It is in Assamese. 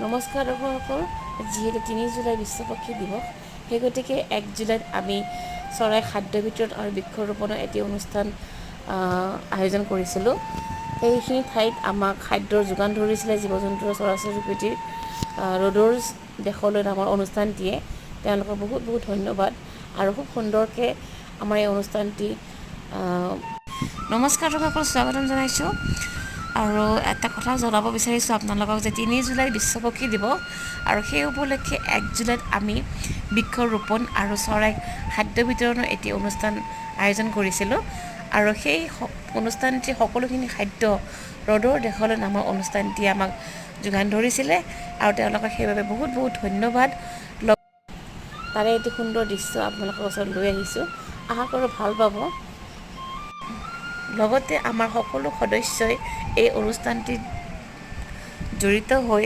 নমস্কাৰ দৰ্শকসকল, যিহেতু ৩ জুলাই বিশ্ব পক্ষী দিৱস, সেই গতিকে ১ জুলাইত আমি চৰাই খাদ্য বিতৰণ আৰু বৃক্ষৰোপণৰ এটি অনুষ্ঠান আয়োজন কৰিছিলোঁ। সেইখিনি ঠাইত আমাক খাদ্যৰ যোগান ধৰিছিলে জীৱ জন্তুৰ চৰাই চিৰিকটিৰ ৰ'দৰ দেশলৈ নামৰ অনুষ্ঠানটিয়ে। তেওঁলোকক বহুত বহুত ধন্যবাদ আৰু খুব সুন্দৰকৈ আমাৰ এই অনুষ্ঠানটি নমস্কাৰ দৰ্শকসকল, স্বাগতম জনাইছোঁ। আৰু এটা কথা জনাব বিচাৰিছোঁ আপোনালোকক যে ৩ জুলাই বিশ্ব পক্ষী দিৱস আৰু সেই উপলক্ষে ১ জুলাইত আমি বৃক্ষৰোপণ আৰু চৰাইক খাদ্য বিতৰণৰ এটি অনুষ্ঠান আয়োজন কৰিছিলোঁ। আৰু সেই অনুষ্ঠানটি সকলোখিনি খাদ্য ৰ'দৰ দেশলৈ নামৰ অনুষ্ঠানটিয়ে আমাক যোগান ধৰিছিলে আৰু তেওঁলোকক সেইবাবে বহুত বহুত ধন্যবাদ। তাৰে এটি সুন্দৰ দৃশ্য আপোনালোকৰ ওচৰত লৈ আহিছোঁ, আশা কৰোঁ ভাল পাব। লগতে আমাৰ সকলো সদস্যই এই অনুষ্ঠানটিত জড়িত হৈ